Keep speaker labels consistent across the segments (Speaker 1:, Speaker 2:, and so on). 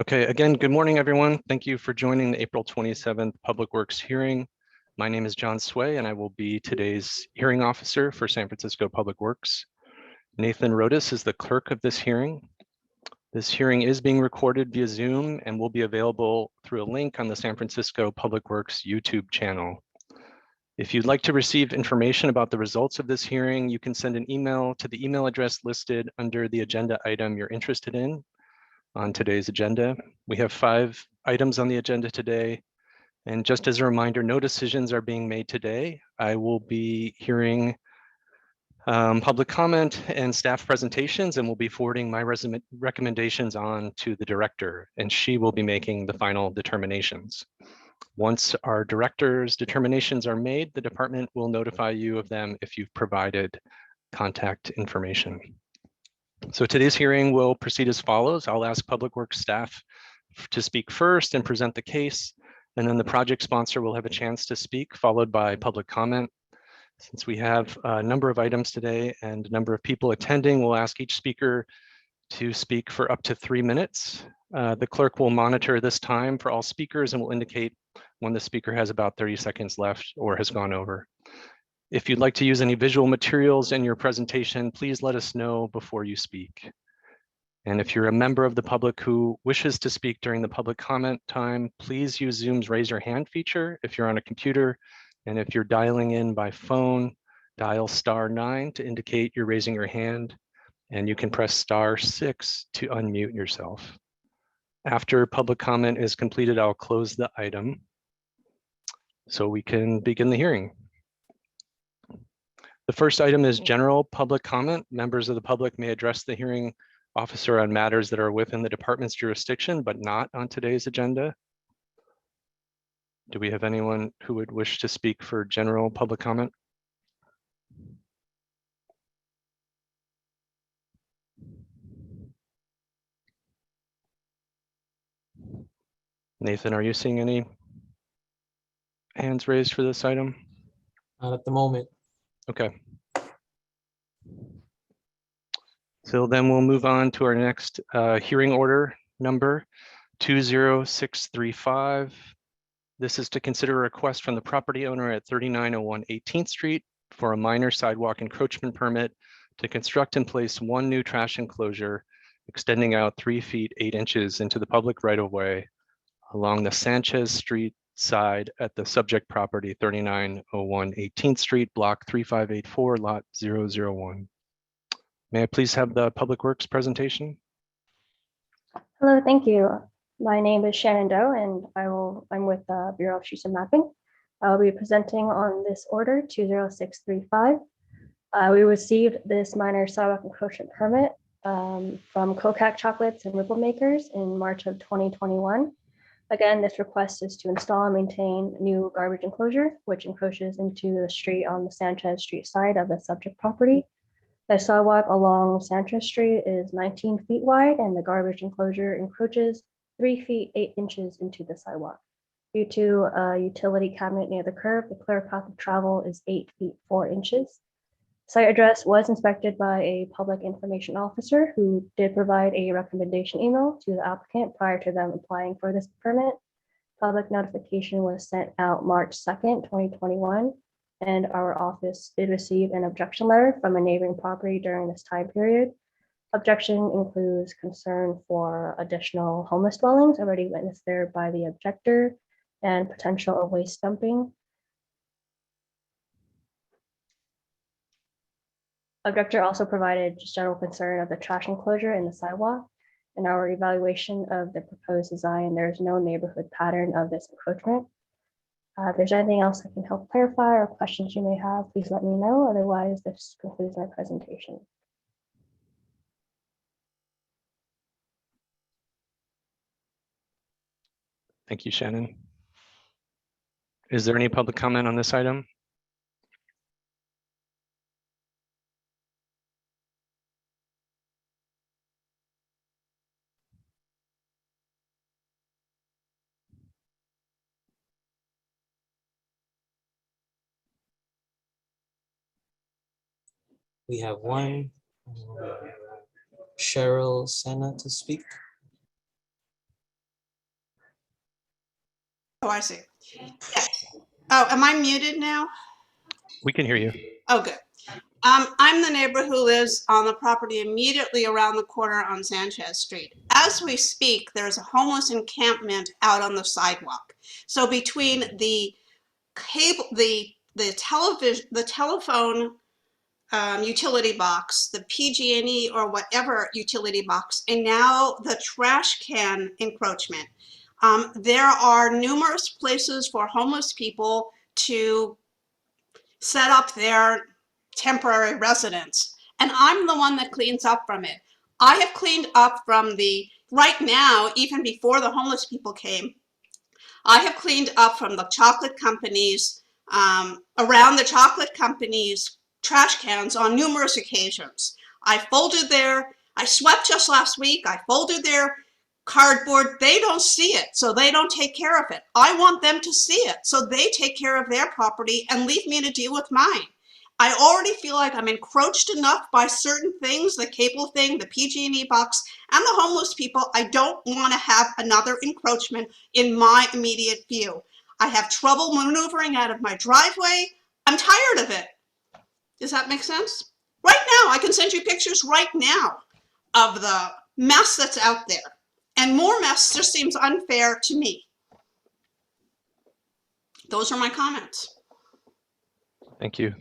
Speaker 1: Okay, again, good morning, everyone. Thank you for joining the April 27th Public Works hearing. My name is John Sway, and I will be today's hearing officer for San Francisco Public Works. Nathan Rodas is the clerk of this hearing. This hearing is being recorded via Zoom and will be available through a link on the San Francisco Public Works YouTube channel. If you'd like to receive information about the results of this hearing, you can send an email to the email address listed under the agenda item you're interested in. On today's agenda, we have 5 items on the agenda today. And just as a reminder, no decisions are being made today. I will be hearing public comment and staff presentations, and will be forwarding my recommendations on to the director, and she will be making the final determinations. Once our director's determinations are made, the department will notify you of them if you've provided contact information. So today's hearing will proceed as follows. I'll ask Public Works staff to speak first and present the case, and then the project sponsor will have a chance to speak, followed by public comment. Since we have a number of items today and a number of people attending, we'll ask each speaker to speak for up to 3 minutes. The clerk will monitor this time for all speakers and will indicate when the speaker has about 30 seconds left or has gone over. If you'd like to use any visual materials in your presentation, please let us know before you speak. And if you're a member of the public who wishes to speak during the public comment time, please use Zoom's raise your hand feature if you're on a computer. And if you're dialing in by phone, dial *9 to indicate you're raising your hand, and you can press *6 to unmute yourself. After public comment is completed, I'll close the item so we can begin the hearing. The first item is general public comment. Members of the public may address the hearing officer on matters that are within the department's jurisdiction, but not on today's agenda. Do we have anyone who would wish to speak for general public comment? Nathan, are you seeing any hands raised for this item?
Speaker 2: Not at the moment.
Speaker 1: Okay. So then we'll move on to our next hearing order number 20635. This is to consider a request from the property owner at 3901 18th Street for a minor sidewalk encroachment permit to construct and place 1 new trash enclosure extending out 3 feet 8 inches into the public right-of-way along the Sanchez Street side at the subject property 3901 18th Street, block 3584, lot 001. May I please have the Public Works presentation?
Speaker 3: Hello, thank you. My name is Shannon Doe, and I'm with the Bureau of Streets and Mapping. I'll be presenting on this order 20635. We received this minor sidewalk encroachment permit from Cocac Chocolates and Ripple Makers in March of 2021. Again, this request is to install and maintain new garbage enclosure, which encroaches into the street on the Sanchez Street side of the subject property. The sidewalk along Sanchez Street is 19 feet wide, and the garbage enclosure encroaches 3 feet 8 inches into the sidewalk. Due to a utility cabinet near the curb, the clear path of travel is 8 feet 4 inches. Site address was inspected by a public information officer who did provide a recommendation email to the applicant prior to them applying for this permit. Public notification was sent out March 2nd, 2021, and our office did receive an objection letter from a neighboring property during this time period. Objection includes concern for additional homeless dwellings already witnessed there by the objector and potential of waste dumping. Objector also provided just general concern of the trash enclosure in the sidewalk. In our evaluation of the proposed design, there is no neighborhood pattern of this encroachment. If there's anything else I can help clarify or questions you may have, please let me know. Otherwise, this concludes my presentation.
Speaker 1: Thank you, Shannon. Is there any public comment on this item?
Speaker 2: We have one, Cheryl Senna to speak.
Speaker 4: Oh, I see. Yeah. Oh, am I muted now?
Speaker 1: We can hear you.
Speaker 4: Oh, good. I'm the neighbor who lives on the property immediately around the corner on Sanchez Street. As we speak, there's a homeless encampment out on the sidewalk. So between the cable, the television, the telephone utility box, the PG&E or whatever utility box, and now the trash can encroachment. There are numerous places for homeless people to set up their temporary residence, and I'm the one that cleans up from it. I have cleaned up from right now, even before the homeless people came, I have cleaned up from the chocolate companies, around the chocolate companies' trash cans on numerous occasions. I swept just last week, I folded their cardboard. They don't see it, so they don't take care of it. I want them to see it, so they take care of their property and leave me to deal with mine. I already feel like I'm encroached enough by certain things, the cable thing, the PG&E box, and the homeless people. I don't want to have another encroachment in my immediate view. I have trouble maneuvering out of my driveway. I'm tired of it. Does that make sense? Right now, I can send you pictures right now of the mess that's out there. And more mess just seems unfair to me. Those are my comments.
Speaker 1: Thank you.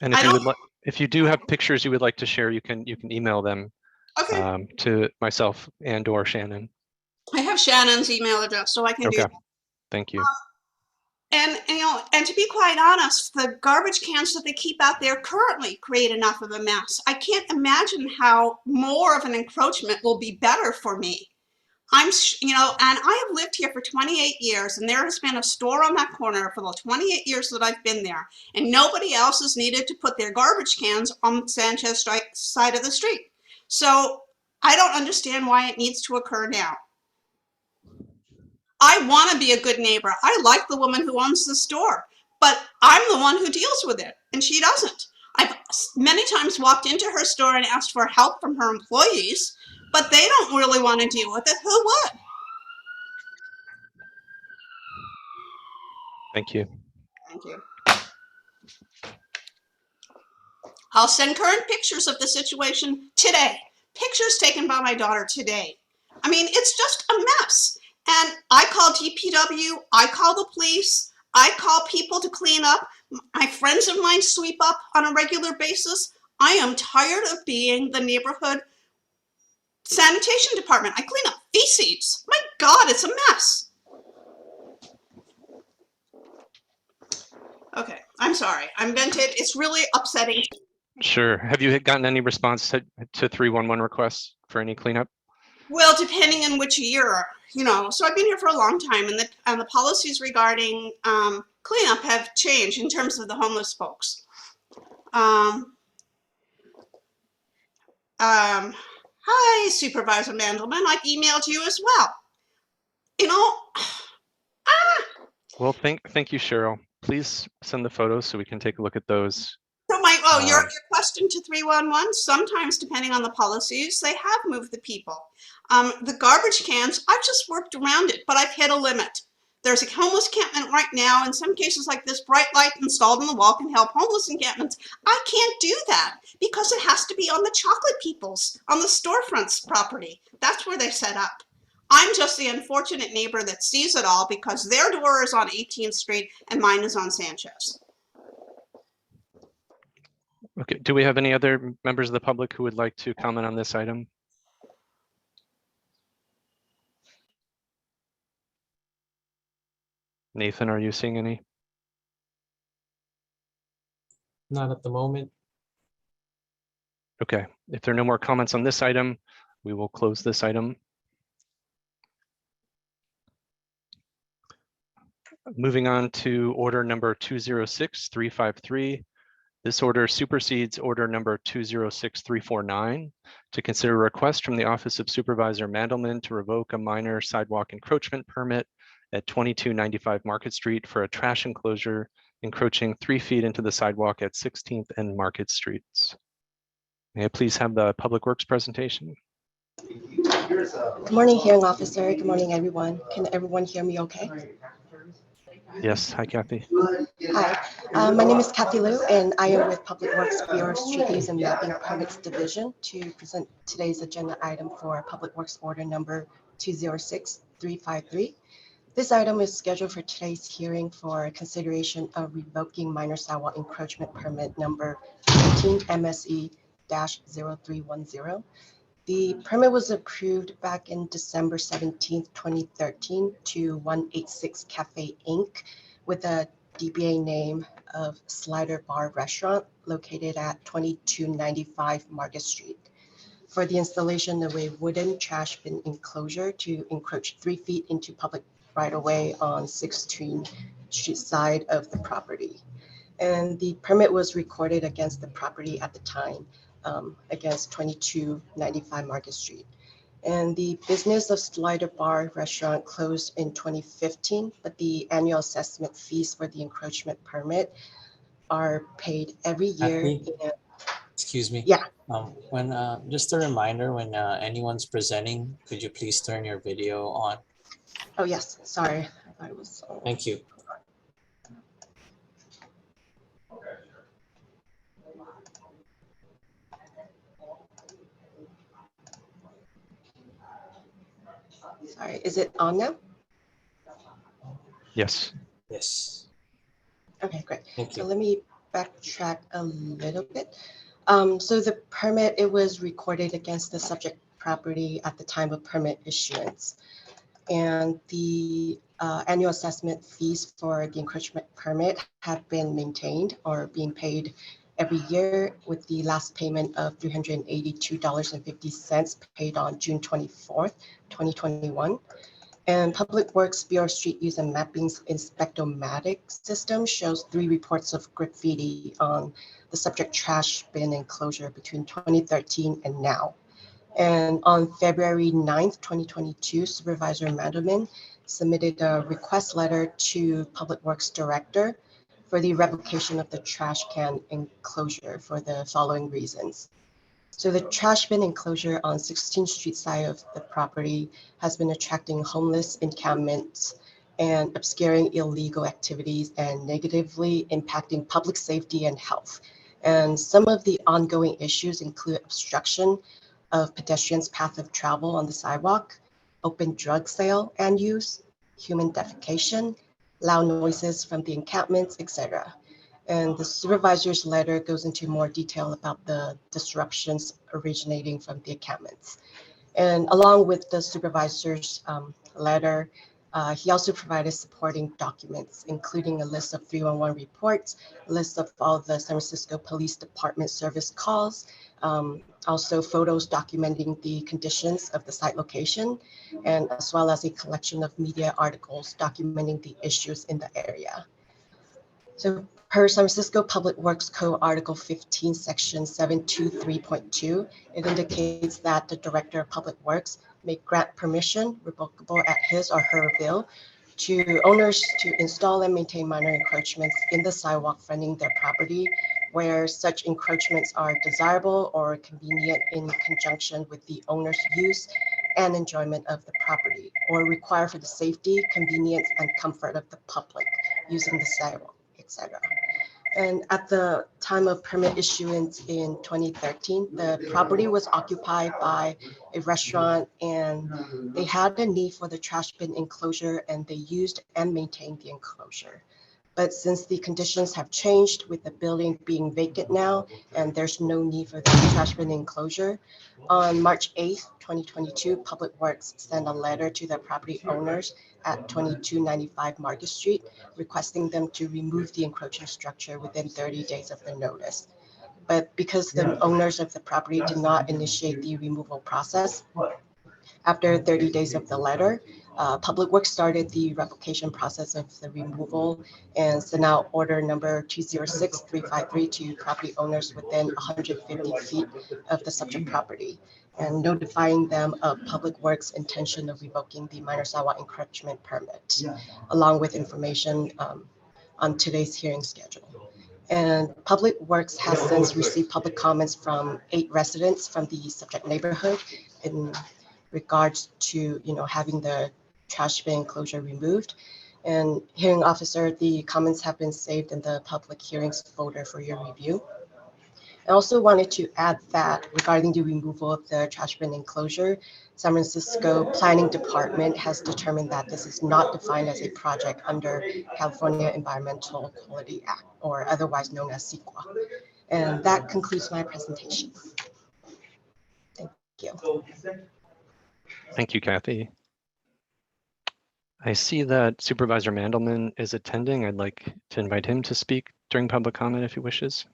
Speaker 1: And if you would like, if you do have pictures you would like to share, you can email them to myself and or Shannon.
Speaker 4: I have Shannon's email address, so I can do that.
Speaker 1: Thank you.
Speaker 4: And to be quite honest, the garbage cans that they keep out there currently create enough of a mess. I can't imagine how more of an encroachment will be better for me. And I have lived here for 28 years, and there has been a store on that corner for the 28 years that I've been there, and nobody else has needed to put their garbage cans on Sanchez side of the street. So I don't understand why it needs to occur now. I want to be a good neighbor. I like the woman who owns the store, but I'm the one who deals with it, and she doesn't. I've many times walked into her store and asked for help from her employees, but they don't really want to deal with it. Who would?
Speaker 1: Thank you.
Speaker 4: Thank you. I'll send current pictures of the situation today. Pictures taken by my daughter today. I mean, it's just a mess. And I call DPW, I call the police, I call people to clean up. My friends of mine sweep up on a regular basis. I am tired of being the neighborhood sanitation department. I clean up feces. My God, it's a mess. Okay, I'm sorry. I'm vented. It's really upsetting.
Speaker 1: Sure. Have you gotten any response to 311 requests for any cleanup?
Speaker 4: Well, depending on which year, so I've been here for a long time, and the policies regarding cleanup have changed in terms of the homeless folks. Hi, Supervisor Mandelman. I've emailed you as well.
Speaker 1: Well, thank you, Cheryl. Please send the photos so we can take a look at those.
Speaker 4: So your question to 311, sometimes depending on the policies, they have moved the people. The garbage cans, I've just worked around it, but I've hit a limit. There's a homeless encampment right now. In some cases like this, bright light installed in the wall can help homeless encampments. I can't do that because it has to be on the chocolate people's, on the storefront's property. That's where they set up. I'm just the unfortunate neighbor that sees it all because their door is on 18th Street and mine is on Sanchez.
Speaker 1: Okay, do we have any other members of the public who would like to comment on this item? Nathan, are you seeing any?
Speaker 2: Not at the moment.
Speaker 1: Okay, if there are no more comments on this item, we will close this item. Moving on to order number 206353. This order supersedes order number 206349 to consider a request from the Office of Supervisor Mandelman to revoke a minor sidewalk encroachment permit at 2295 Market Street for a trash enclosure encroaching 3 feet into the sidewalk at 16th and Market Streets. May I please have the Public Works presentation?
Speaker 5: Good morning, hearing officer. Good morning, everyone. Can everyone hear me okay?
Speaker 1: Yes, hi Kathy.
Speaker 5: Hi, my name is Kathy Liu, and I am with Public Works Bureau Street Use and Mapping Permits Division to present today's agenda item for Public Works Order number 206353. This item is scheduled for today's hearing for consideration of revoking minor sidewalk encroachment permit number 15 MSE-0310. The permit was approved back in December 17th, 2013 to 186 Cafe Inc. with a DBA name of Slider Bar Restaurant located at 2295 Market Street for the installation of a wooden trash bin enclosure to encroach 3 feet into public right-of-way on 16th Street side of the property. And the permit was recorded against the property at the time, against 2295 Market Street. And the business of Slider Bar Restaurant closed in 2015, but the annual assessment fees for the encroachment permit are paid every year.
Speaker 2: Kathy? Excuse me.
Speaker 5: Yeah.
Speaker 2: When just a reminder, when anyone's presenting, could you please turn your video on?
Speaker 5: Oh, yes. Sorry. I thought it was.
Speaker 2: Thank you.
Speaker 5: Sorry. Is it on now?
Speaker 1: Yes.
Speaker 2: Yes.
Speaker 5: Okay, great.
Speaker 2: Thank
Speaker 5: So
Speaker 2: you.
Speaker 5: let me backtrack a little bit. So the permit, it was recorded against the subject property at the time of permit issuance. And the annual assessment fees for the encroachment permit have been maintained or being paid every year, with the last payment of $382.50 paid on June 24th, 2021. And Public Works Bureau Street Use and Mapping's Inspectomatic system shows 3 reports of graffiti on the subject trash bin enclosure between 2013 and now. And on February 9th, 2022, Supervisor Mandelman submitted a request letter to Public Works Director for the revocation of the trash can enclosure for the following reasons. So the trash bin enclosure on 16th Street side of the property has been attracting homeless encampments and obscuring illegal activities and negatively impacting public safety and health. And some of the ongoing issues include obstruction of pedestrians' path of travel on the sidewalk, open drug sale and use, human defecation, loud noises from the encampments, etc. And the supervisor's letter goes into more detail about the disruptions originating from the encampments. And along with the supervisor's letter, he also provided supporting documents, including a list of 311 reports, a list of all the San Francisco Police Department service calls, also photos documenting the conditions of the site location, and as well as a collection of media articles documenting the issues in the area. So per San Francisco Public Works Code Article 15, Section 723.2, it indicates that the Director of Public Works may grant permission, revocable at his or her will, to owners to install and maintain minor encroachments in the sidewalk fronting their property, where such encroachments are desirable or convenient in conjunction with the owner's use and enjoyment of the property, or require for the safety, convenience, and comfort of the public using the sidewalk, etc. And at the time of permit issuance in 2013, the property was occupied by a restaurant, and they had a need for the trash bin enclosure, and they used and maintained the enclosure. But since the conditions have changed with the building being vacant now, and there's no need for the trash bin enclosure, on March 8th, 2022, Public Works sent a letter to the property owners at 2295 Market Street, requesting them to remove the encroaching structure within 30 days of the notice. But because the owners of the property did not initiate the removal process, after 30 days of the letter, Public Works started the revocation process of the removal and sent out order number 206353 to property owners within 150 feet of the subject property, and notifying them of Public Works' intention of revoking the minor sidewalk encroachment permit, along with information on today's hearing schedule. And Public Works has since received public comments from 8 residents from the subject neighborhood, regards to, having the trash bin enclosure removed. And hearing officer, the comments have been saved in the public hearings folder for your review. I also wanted to add that regarding the removal of the trash bin enclosure, San Francisco Planning Department has determined that this is not defined as a project under California Environmental Quality Act, or otherwise known as CEQA. And that concludes my presentation. Thank you.
Speaker 1: Thank you, Kathy. I see that Supervisor Mandelman is attending. I'd like to invite him to speak during public comment if he wishes.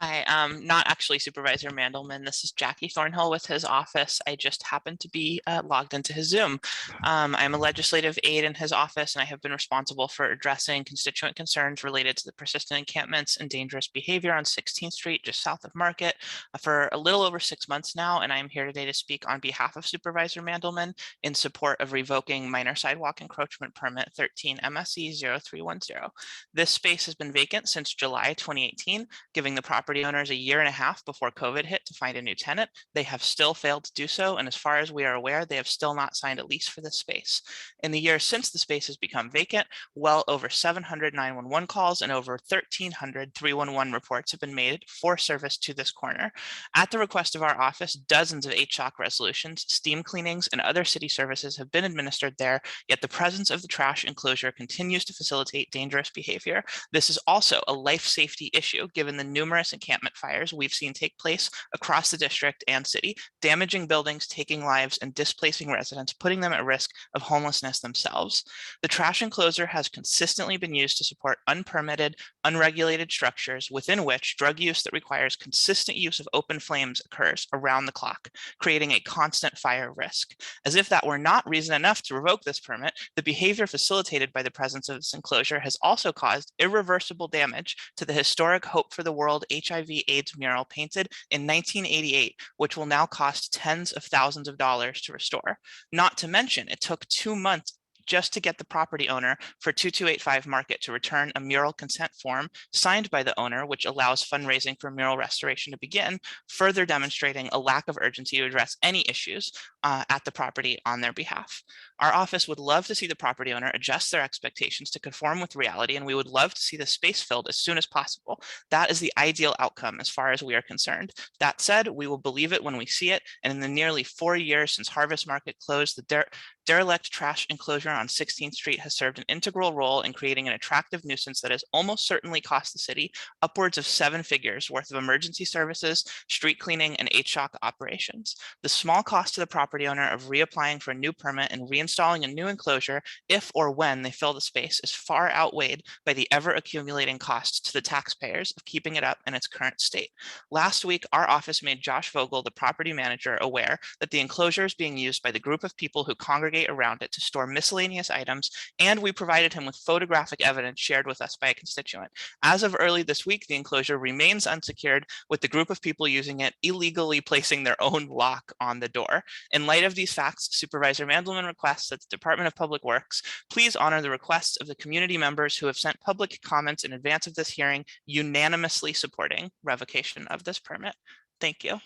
Speaker 6: Hi, not actually Supervisor Mandelman. This is Jackie Thornhill with his office. I just happened to be logged into his Zoom. I'm a legislative aide in his office, and I have been responsible for addressing constituent concerns related to the persistent encampments and dangerous behavior on 16th Street, just south of Market, for a little over 6 months now. And I am here today to speak on behalf of Supervisor Mandelman in support of revoking minor sidewalk encroachment permit 13 MSE 0310. This space has been vacant since July 2018, giving the property owners a year and a half before COVID hit to find a new tenant. They have still failed to do so, and as far as we are aware, they have still not signed a lease for this space. In the years since the space has become vacant, well over 700 911 calls and over 1,300 311 reports have been made for service to this corner. At the request of our office, dozens of HSHOC resolutions, steam cleanings, and other city services have been administered there, yet the presence of the trash enclosure continues to facilitate dangerous behavior. This is also a life safety issue, given the numerous encampment fires we've seen take place across the district and city, damaging buildings, taking lives, and displacing residents, putting them at risk of homelessness themselves. The trash enclosure has consistently been used to support unpermitted, unregulated structures within which drug use that requires consistent use of open flames occurs around the clock, creating a constant fire risk. As if that were not reason enough to revoke this permit, the behavior facilitated by the presence of this enclosure has also caused irreversible damage to the historic Hope for the World HIV/AIDS mural painted in 1988, which will now cost tens of thousands of dollars to restore. Not to mention, it took 2 months just to get the property owner for 2285 Market to return a mural consent form signed by the owner, which allows fundraising for mural restoration to begin, further demonstrating a lack of urgency to address any issues at the property on their behalf. Our office would love to see the property owner adjust their expectations to conform with reality, and we would love to see the space filled as soon as possible. That is the ideal outcome as far as we are concerned. That said, we will believe it when we see it, and in the nearly 4 years since Harvest Market closed, the derelict trash enclosure on 16th Street has served an integral role in creating an attractive nuisance that has almost certainly cost the city upwards of 7 figures worth of emergency services, street cleaning, and HSHOC operations. The small cost to the property owner of reapplying for a new permit and reinstalling a new enclosure, if or when they fill the space, is far outweighed by the ever accumulating costs to the taxpayers of keeping it up in its current state. Last week, our office made Josh Vogel, the property manager, aware that the enclosure is being used by the group of people who congregate around it to store miscellaneous items, and we provided him with photographic evidence shared with us by a constituent. As of early this week, the enclosure remains unsecured, with the group of people using it illegally placing their own lock on the door. In light of these facts, Supervisor Mandelman requests that the Department of Public Works please honor the requests of the community members who have sent public comments in advance of this hearing, unanimously supporting revocation of this permit. Thank you.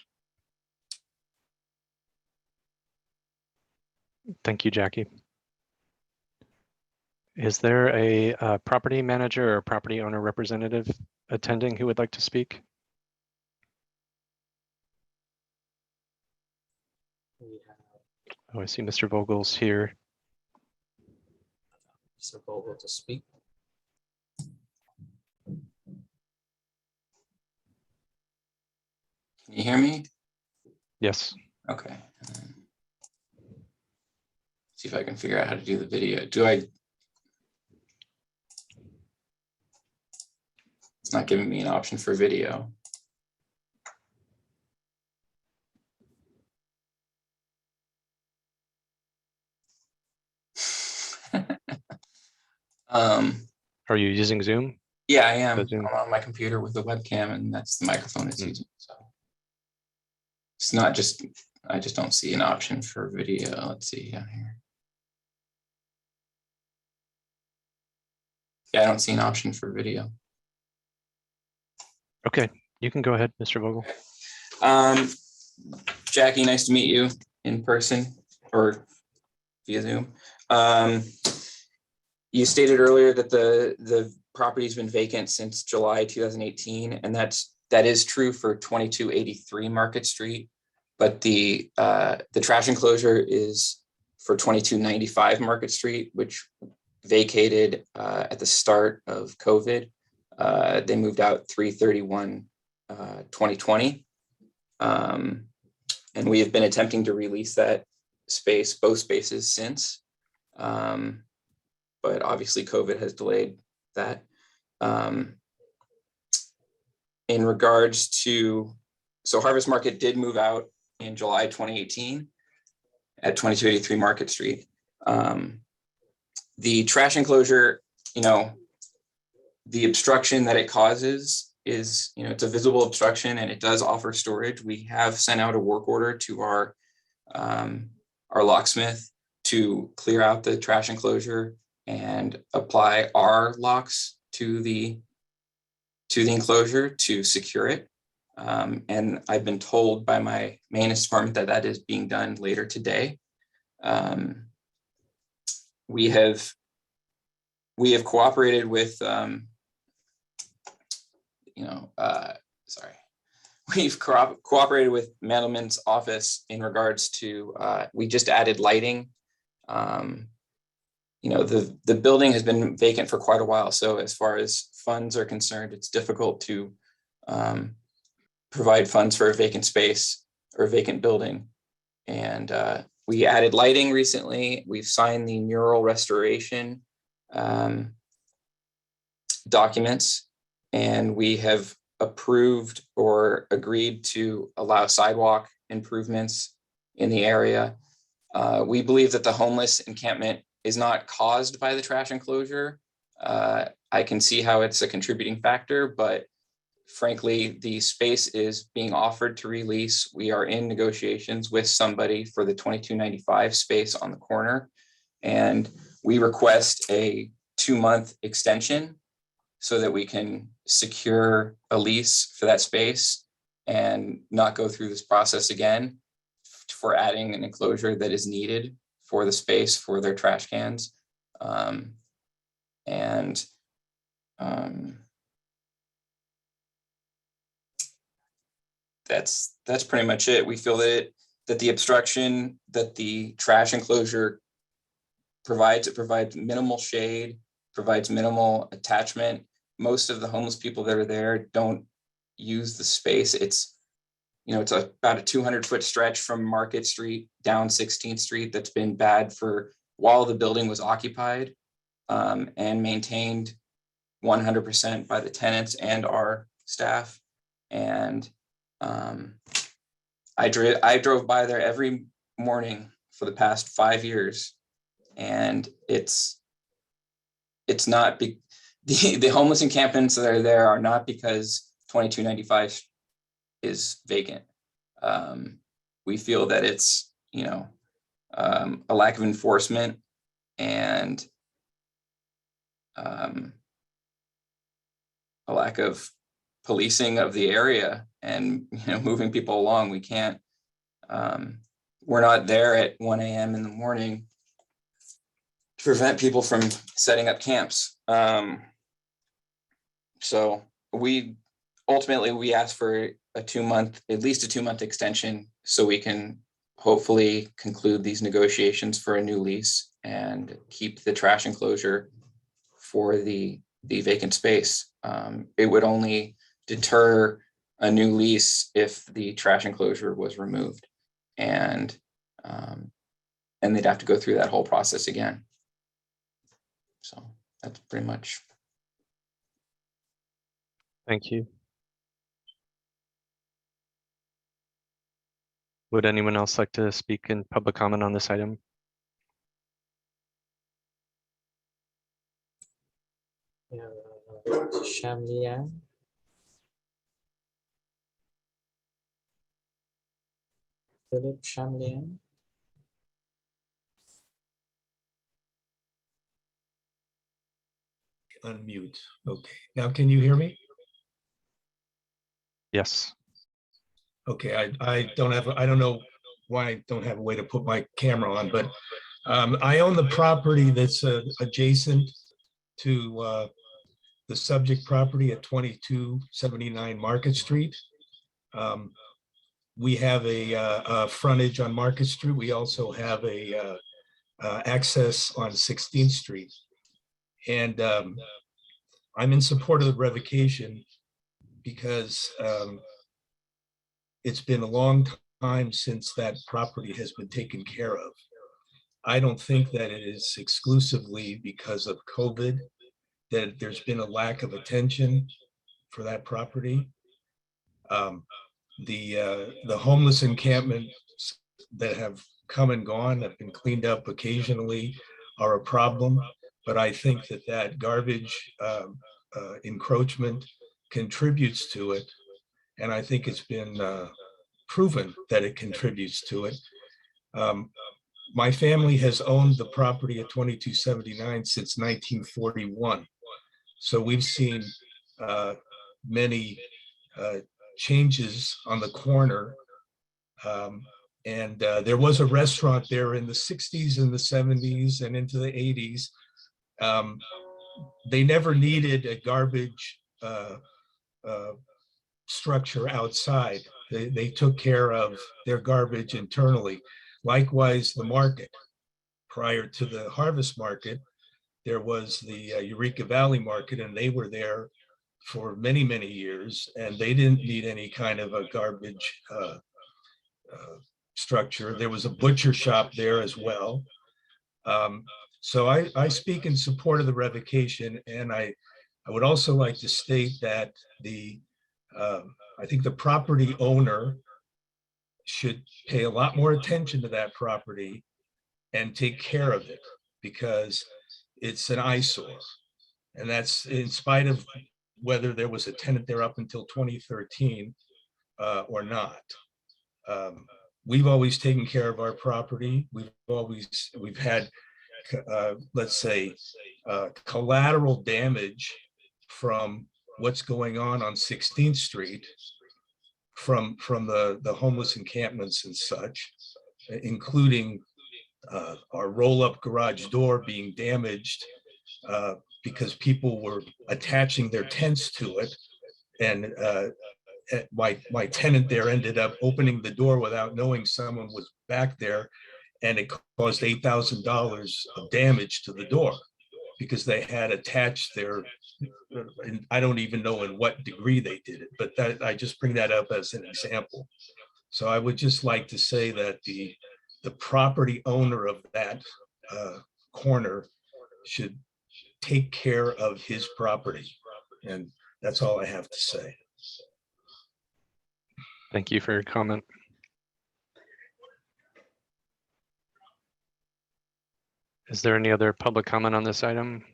Speaker 1: Thank you, Jackie. Is there a property manager or property owner representative attending who would like to speak? Oh, I see Mr. Vogel's here.
Speaker 2: Mr. Vogel to speak.
Speaker 7: Can you hear me?
Speaker 1: Yes.
Speaker 7: Okay. See if I can figure out how to do the video. It's not giving me an option for video.
Speaker 1: Are you using Zoom?
Speaker 7: Yeah, I am.
Speaker 1: Zoom.
Speaker 7: I'm on my computer with the webcam, and that's the microphone it's using. So it's not just, I just don't see an option for video. Let's see down here. Yeah, I don't see an option for video.
Speaker 1: Okay, you can go ahead, Mr. Vogel.
Speaker 7: Jackie, nice to meet you in person or via Zoom. You stated earlier that the property's been vacant since July 2018, and that is true for 2283 Market Street, but the trash enclosure is for 2295 Market Street, which vacated at the start of COVID. They moved out 3/31/2020. And we have been attempting to release that space, both spaces since. But obviously COVID has delayed that. In regards to, so Harvest Market did move out in July 2018 at 2283 Market Street. The trash enclosure, the obstruction that it causes is, it's a visible obstruction and it does offer storage. We have sent out a work order to our locksmith to clear out the trash enclosure and apply our locks to the enclosure to secure it. And I've been told by my maintenance department that that is being done later today. We have cooperated with, we've cooperated with Mandelman's office in regards to, we just added lighting. The building has been vacant for quite a while. So as far as funds are concerned, it's difficult to provide funds for a vacant space or a vacant building. And we added lighting recently. We've signed the mural restoration documents, and we have approved or agreed to allow sidewalk improvements in the area. We believe that the homeless encampment is not caused by the trash enclosure. I can see how it's a contributing factor, but frankly, the space is being offered to release. We are in negotiations with somebody for the 2295 space on the corner, and we request a 2-month extension so that we can secure a lease for that space and not go through this process again for adding an enclosure that is needed for the space for their trash cans. That's pretty much it. We feel that the obstruction that the trash enclosure provides, it provides minimal shade, provides minimal attachment. Most of the homeless people that are there don't use the space. It's about a 200-foot stretch from Market Street down 16th Street that's been bad for while the building was occupied, and maintained 100% by the tenants and our staff. And I drove by there every morning for the past 5 years, and it's not the homeless encampments that are there are not because 2295 is vacant. We feel that it's a lack of enforcement and a lack of policing of the area and moving people along. We can't, we're not there at 1 a.m. in the morning to prevent people from setting up camps. So we asked for at least a 2-month extension so we can hopefully conclude these negotiations for a new lease and keep the trash enclosure for the vacant space. It would only deter a new lease if the trash enclosure was removed, and they'd have to go through that whole process again. So that's pretty much.
Speaker 1: Thank you. Would anyone else like to speak in public comment on this item?
Speaker 2: Shamlian. Philip Shamlian.
Speaker 8: Unmute. Okay. Now, can you hear me?
Speaker 1: Yes.
Speaker 8: Okay, I don't have, I don't know why I don't have a way to put my camera on, but I own the property that's adjacent to the subject property at 2279 Market Street. We have a frontage on Market Street. We also have a access on 16th Street. And I'm in support of the revocation because it's been a long time since that property has been taken care of. I don't think that it is exclusively because of COVID that there's been a lack of attention for that property. The homeless encampments that have come and gone, have been cleaned up occasionally, are a problem. But I think that that garbage encroachment contributes to it. And I think it's been proven that it contributes to it. My family has owned the property at 2279 since 1941. So we've seen many changes on the corner. There was a restaurant there in the 60s and the 70s and into the 80s. They never needed a garbage structure outside. They took care of their garbage internally. Likewise, the market. Prior to the harvest market, there was the Eureka Valley Market, and they were there for many, many years, and they didn't need any kind of a garbage structure. There was a butcher shop there as well. So I speak in support of the revocation, and I would also like to state that I think the property owner should pay a lot more attention to that property and take care of it, because it's an eyesore. And that's in spite of whether there was a tenant there up until 2013 or not. We've always taken care of our property. We've had, let's say, collateral damage from what's going on 16th Street from the homeless encampments and such, including our roll-up garage door being damaged because people were attaching their tents to it. And my tenant there ended up opening the door without knowing someone was back there, and it caused $8,000 of damage to the door because they had attached their, and I don't even know in what degree they did it, but that, I just bring that up as an example. So I would just like to say that the property owner of that corner should take care of his property. And that's all I have to say.
Speaker 1: Thank you for your comment. Is there any other public comment on this item?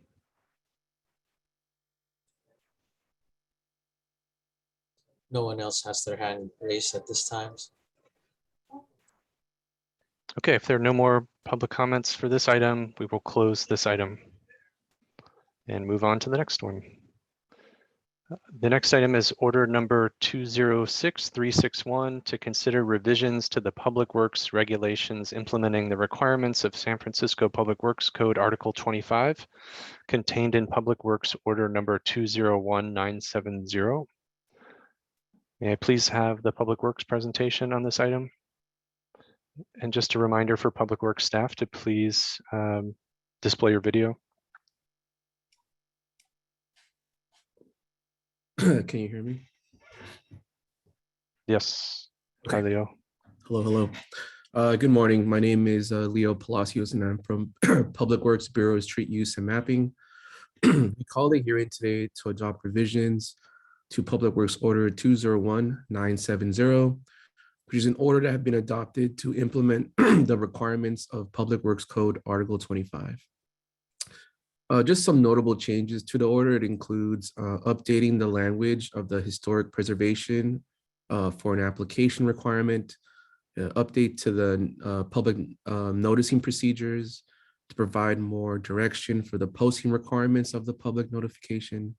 Speaker 2: No one else has their hand raised at this time.
Speaker 1: Okay, if there are no more public comments for this item, we will close this item and move on to the next one. The next item is order number 206361 to consider revisions to the Public Works regulations implementing the requirements of San Francisco Public Works Code Article 25 contained in Public Works order number 201970. May I please have the Public Works presentation on this item? And just a reminder for Public Works staff to please display your video.
Speaker 9: Can you hear me?
Speaker 1: Yes.
Speaker 9: Okay.
Speaker 1: Hi, Leo.
Speaker 9: Hello. Good morning. My name is Leo Palacios, and I'm from Public Works Bureau of Street Use and Mapping. We called a hearing today to adopt revisions to Public Works Order 201970, which is an order that have been adopted to implement the requirements of Public Works Code Article 25. Just some notable changes to the order. It includes updating the language of the historic preservation for an application requirement, update to the public noticing procedures to provide more direction for the posting requirements of the public notification,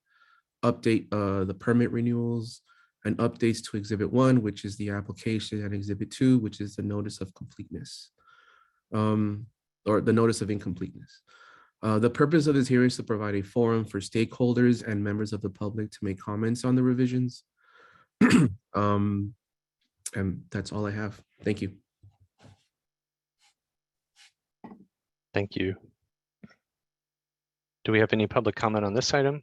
Speaker 9: update the permit renewals, and updates to Exhibit 1, which is the application, and Exhibit 2, which is the notice of completeness, or the notice of incompleteness. The purpose of this hearing is to provide a forum for stakeholders and members of the public to make comments on the revisions. And that's all I have. Thank you.
Speaker 1: Thank you. Do we have any public comment on this item?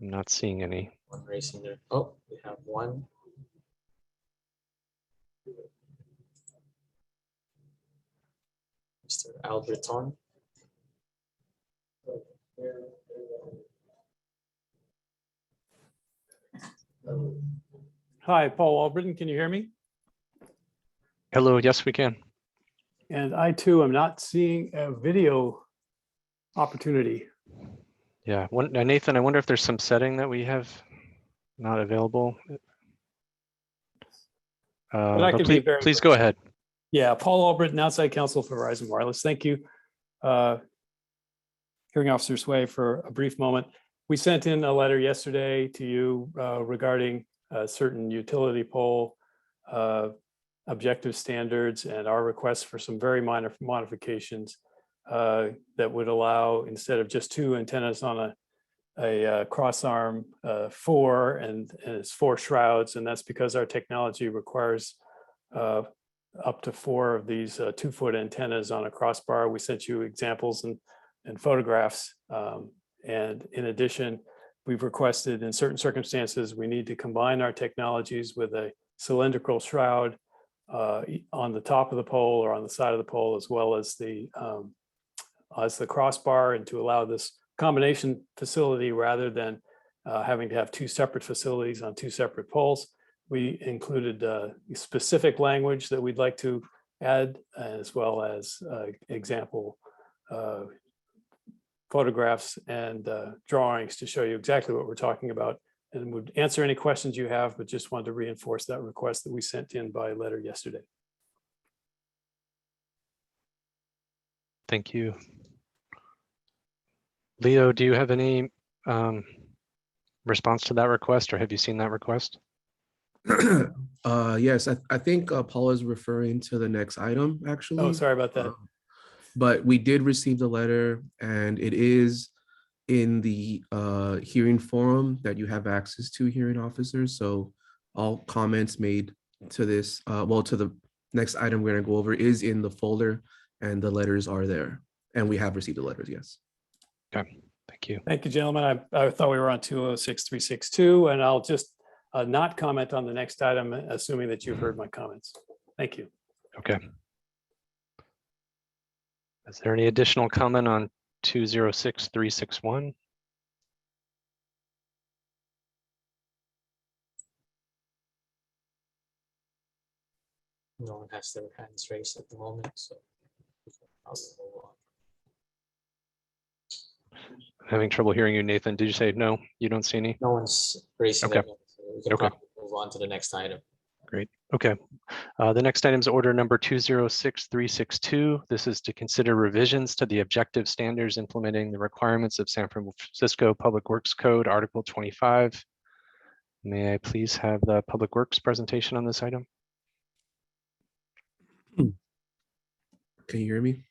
Speaker 1: I'm not seeing any.
Speaker 2: One racing there. Oh, we have one. Mr. Alberton.
Speaker 10: Hi, Paul Albritton, can you hear me?
Speaker 1: Hello, yes, we can.
Speaker 10: And I too am not seeing a video opportunity.
Speaker 1: Yeah, Nathan, I wonder if there's some setting that we have not available.
Speaker 10: I
Speaker 1: But
Speaker 10: can be very
Speaker 1: please
Speaker 10: brief.
Speaker 1: go ahead.
Speaker 10: Yeah, Paul Albritton, outside counsel for Verizon Wireless. Thank you. Hearing Officer Sway for a brief moment. We sent in a letter yesterday to you regarding certain utility pole objective standards and our request for some very minor modifications that would allow, instead of just 2 antennas on a cross arm, 4, and it's 4 shrouds. And that's because our technology requires up to 4 of these 2-foot antennas on a crossbar. We sent you examples and photographs. And in addition, we've requested, in certain circumstances, we need to combine our technologies with a cylindrical shroud on the top of the pole or on the side of the pole, as well as the crossbar, and to allow this combination facility rather than having to have 2 separate facilities on 2 separate poles. We included specific language that we'd like to add, as well as example photographs and drawings to show you exactly what we're talking about, and would answer any questions you have, but just wanted to reinforce that request that we sent in by letter yesterday.
Speaker 1: Thank you. Leo, do you have any response to that request, or have you seen that request?
Speaker 9: Yes, I think Paul is referring to the next item, actually.
Speaker 10: Oh, sorry about that.
Speaker 9: But we did receive the letter, and it is in the hearing forum that you have access to, hearing officers. So all comments made to this, well, to the next item we're going to go over is in the folder, and the letters are there. And we have received the letters, yes.
Speaker 1: Okay, thank you.
Speaker 10: Thank you, gentlemen. I thought we were on 206362, and I'll just not comment on the next item, assuming that you've heard my comments. Thank you.
Speaker 1: Okay. Is there any additional comment on 206361?
Speaker 2: No one has their hands raised at the moment, so I'll move on.
Speaker 1: I'm having trouble hearing you, Nathan. Did you say no? You don't see any?
Speaker 2: No one's raising
Speaker 1: Okay.
Speaker 2: their hand, so we can
Speaker 1: Okay.
Speaker 2: probably move on to the next item.
Speaker 1: Great. Okay. The next item is order number 206362. This is to consider revisions to the objective standards implementing the requirements of San Francisco Public Works Code, Article 25. May I please have the Public Works presentation on this item?
Speaker 9: Can you hear me?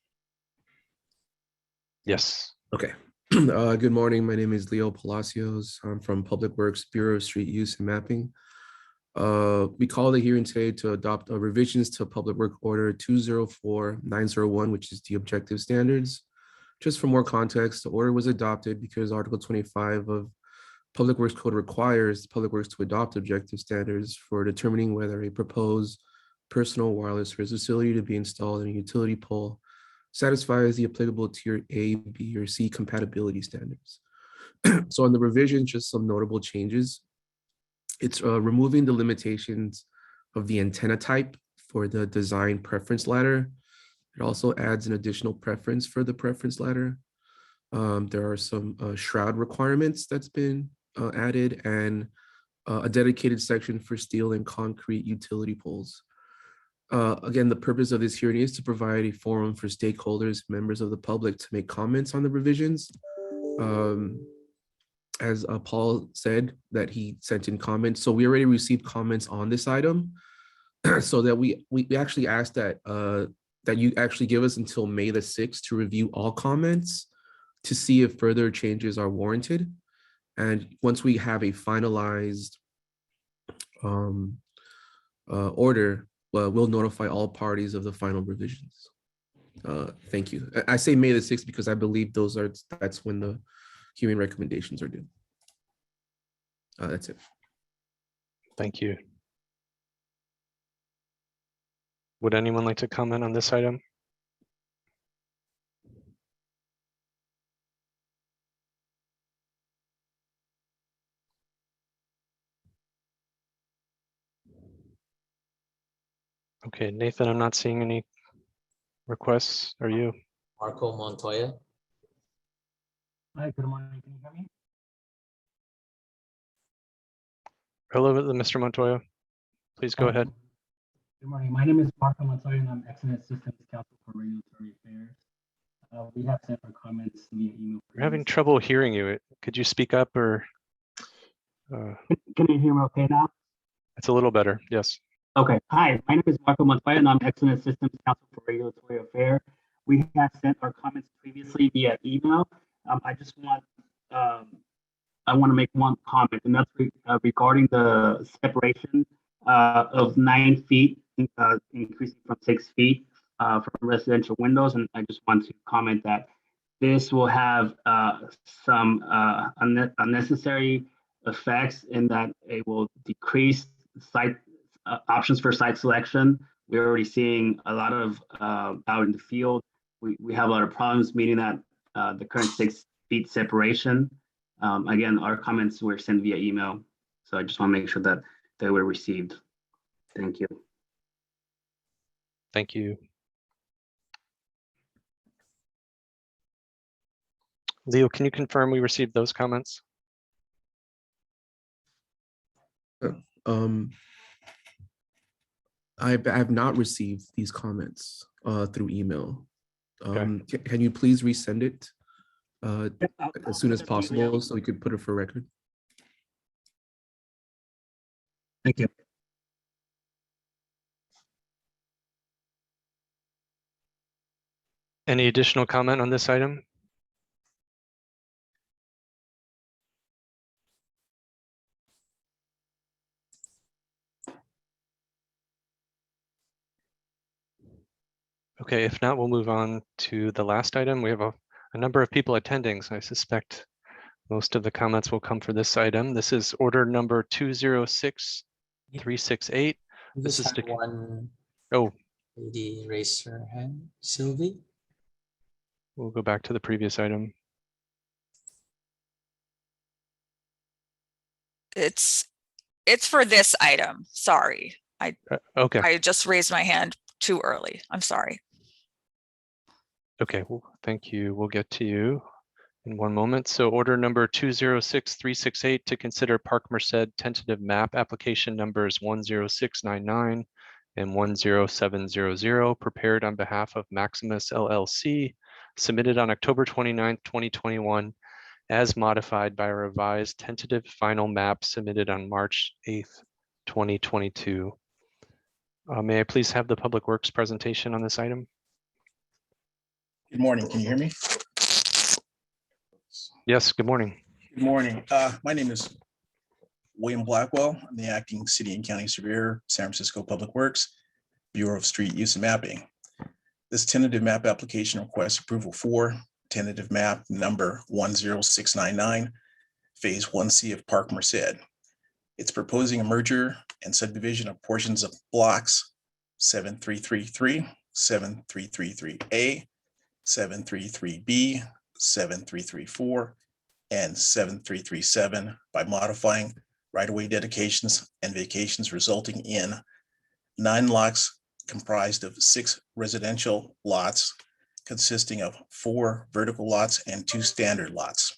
Speaker 1: Yes.
Speaker 9: Okay. Good morning. My name is Leo Palacios. I'm from Public Works Bureau of Street Use and Mapping. We call the hearing today to adopt revisions to Public Work Order 204901, which is the objective standards. Just for more context, the order was adopted because Article 25 of Public Works Code requires Public Works to adopt objective standards for determining whether a proposed personal wireless facility to be installed in a utility pole satisfies the applicable tier A, B, or C compatibility standards. So on the revision, just some notable changes. It's removing the limitations of the antenna type for the design preference ladder. It also adds an additional preference for the preference ladder. There are some shroud requirements that's been added, and a dedicated section for steel and concrete utility poles. Again, the purpose of this hearing is to provide a forum for stakeholders, members of the public to make comments on the revisions. As Paul said, that he sent in comments. So we already received comments on this item. So that we actually asked that that you actually give us until May the 6th to review all comments to see if further changes are warranted. And once we have a finalized order, we'll notify all parties of the final revisions. Thank you. I say May the 6th because I believe that's when the hearing recommendations are due. That's it.
Speaker 1: Thank you. Would anyone like to comment on this item? Okay, Nathan, I'm not seeing any requests. Are you?
Speaker 2: Marco Montoya.
Speaker 11: Hi, good morning. Can you hear me?
Speaker 1: Hello, Mr. Montoya. Please go ahead.
Speaker 11: Good morning. My name is Marco Montoya, and I'm Excellent Systems Counsel for Regulatory Affairs. We have sent our comments via email.
Speaker 1: We're having trouble hearing you. Could you speak up or?
Speaker 11: Can you hear me okay now?
Speaker 1: It's a little better. Yes.
Speaker 11: Okay. Hi, my name is Marco Montoya, and I'm Excellent Systems Counsel for Regulatory Affairs. We have sent our comments previously via email. I just want I want to make one comment, and that's regarding the separation of 9 feet, increasing from 6 feet from residential windows. And I just want to comment that this will have some unnecessary effects in that it will decrease site options for site selection. We're already seeing a lot of out in the field. We have a lot of problems meeting that the current 6 feet separation. Again, our comments were sent via email, so I just want to make sure that they were received. Thank you.
Speaker 1: Thank you. Leo, can you confirm we received those comments?
Speaker 9: I have not received these comments through email.
Speaker 1: Okay.
Speaker 9: Can you please resend it as soon as possible so we could put it for record?
Speaker 11: Thank you.
Speaker 1: Any additional comment on this item? Okay, if not, we'll move on to the last item. We have a number of people attending, so I suspect most of the comments will come for this item. This is order number 206368. This is to
Speaker 2: one.
Speaker 1: Oh,
Speaker 2: Lady raise her hand. Sylvie.
Speaker 1: we'll go back to the previous item.
Speaker 12: It's for this item. Sorry.
Speaker 1: Okay.
Speaker 12: I just raised my hand too early. I'm sorry.
Speaker 1: Okay, well, thank you. We'll get to you in one moment. So order number 206368 to consider Park Merced tentative map application numbers 10699 and 10700 prepared on behalf of Maximus LLC, submitted on October 29th, 2021, as modified by a revised tentative final map submitted on March 8th, 2022. May I please have the Public Works presentation on this item?
Speaker 13: Good morning. Can you hear me?
Speaker 1: Yes, good morning.
Speaker 13: Good morning. My name is William Blackwell. I'm the acting city and county surveyor, San Francisco Public Works, Bureau of Street Use and Mapping. This tentative map application requests approval for tentative map number 10699, phase 1C of Park Merced. It's proposing a merger and subdivision of portions of blocks 7333, 7333A, 733B, 7334, and 7337 by modifying right-of-way dedications and vacations, resulting in 9 lots comprised of 6 residential lots consisting of 4 vertical lots and 2 standard lots.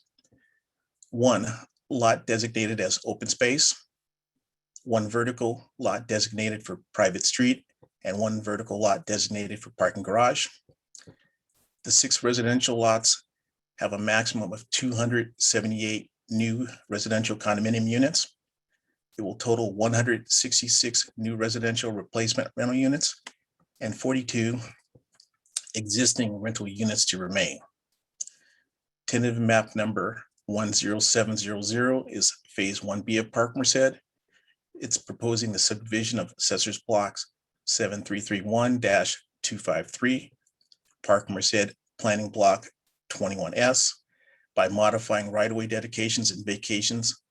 Speaker 13: 1 lot designated as open space, 1 vertical lot designated for private street, and 1 vertical lot designated for parking garage. The 6 residential lots have a maximum of 278 new residential condominium units. It will total 166 new residential replacement rental units and 42 existing rental units to remain. Tentative map number 10700 is phase 1B of Park Merced. It's proposing the subdivision of Assessor's Blocks 7331-253, Park Merced Planning Block 21S, by modifying right-of-way dedications and vacations,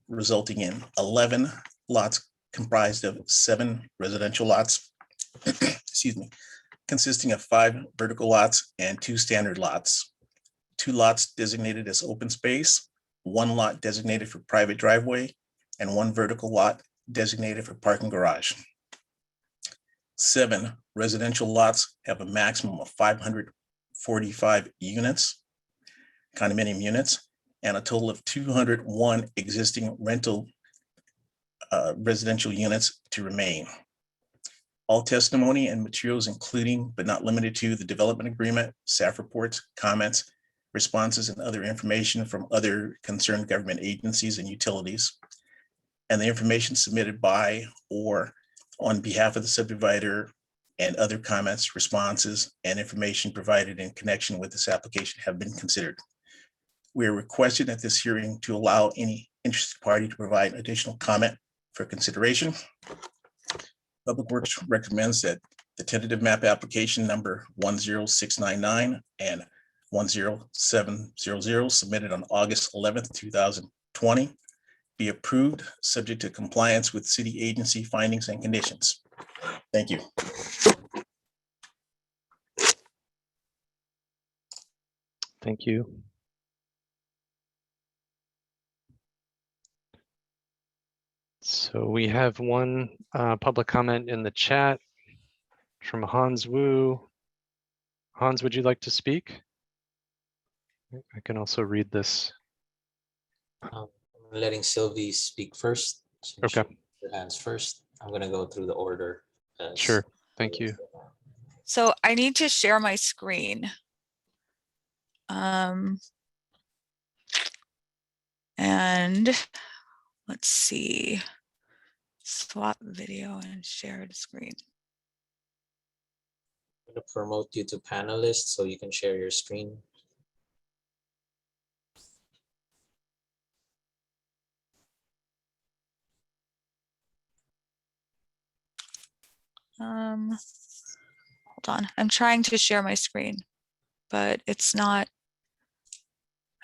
Speaker 13: resulting in 11 lots comprised of 7 residential lots, excuse me, consisting of 5 vertical lots and 2 standard lots, 2 lots designated as open space, 1 lot designated for private driveway, and 1 vertical lot designated for parking garage. 7 residential lots have a maximum of 545 units, condominium units, and a total of 201 existing rental residential units to remain. All testimony and materials, including but not limited to the development agreement, staff reports, comments, responses, and other information from other concerned government agencies and utilities, and the information submitted by or on behalf of the subdivider, and other comments, responses, and information provided in connection with this application have been considered. We are requested at this hearing to allow any interested party to provide additional comment for consideration. Public Works recommends that the tentative map application number 10699 and 10700 submitted on August 11th, 2020 be approved, subject to compliance with city agency findings and conditions. Thank you.
Speaker 1: Thank you. So we have one public comment in the chat from Hans Wu. Hans, would you like to speak? I can also read this.
Speaker 2: I'm letting Sylvie speak first.
Speaker 1: Okay.
Speaker 2: Your hands first. I'm gonna go through the order.
Speaker 1: Sure, thank you.
Speaker 12: So I need to share my screen. And let's see, swap video and share the screen.
Speaker 2: I'm gonna promote you to panelist so you can share your screen.
Speaker 12: Hold on, I'm trying to share my screen, but it's not,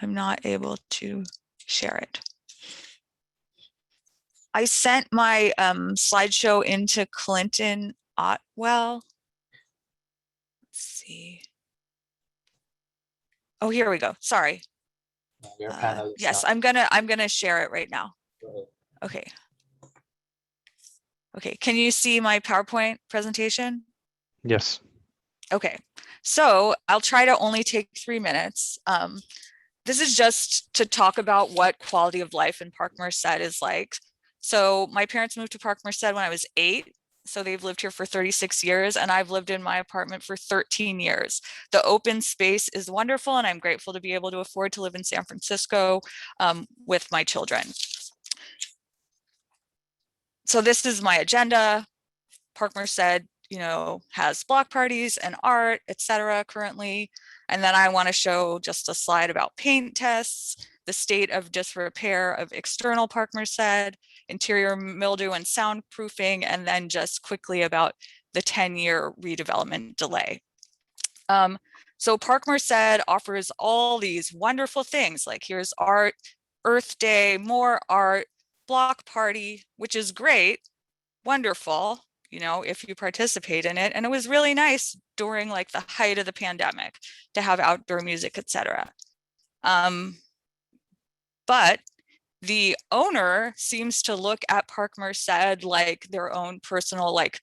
Speaker 12: I'm not able to share it. I sent my slideshow into Clinton Otwell. Let's see. Oh, here we go. Sorry.
Speaker 2: Your panelist
Speaker 12: Yes,
Speaker 2: now.
Speaker 12: I'm gonna share it right now. Okay. Okay, can you see my PowerPoint presentation?
Speaker 1: Yes.
Speaker 12: Okay, so I'll try to only take 3 minutes. This is just to talk about what quality of life in Park Merced is like. So my parents moved to Park Merced when I was 8. So they've lived here for 36 years and I've lived in my apartment for 13 years. The open space is wonderful and I'm grateful to be able to afford to live in San Francisco with my children. So this is my agenda. Park Merced, you know, has block parties and art, etc. currently. And then I want to show just a slide about paint tests, the state of disrepair of external Park Merced, interior mildew and soundproofing, and then just quickly about the 10-year redevelopment delay. So Park Merced offers all these wonderful things, like here's art, Earth Day, more art, block party, which is great, wonderful, you know, if you participate in it. And it was really nice during like the height of the pandemic to have outdoor music, etc. But the owner seems to look at Park Merced like their own personal, like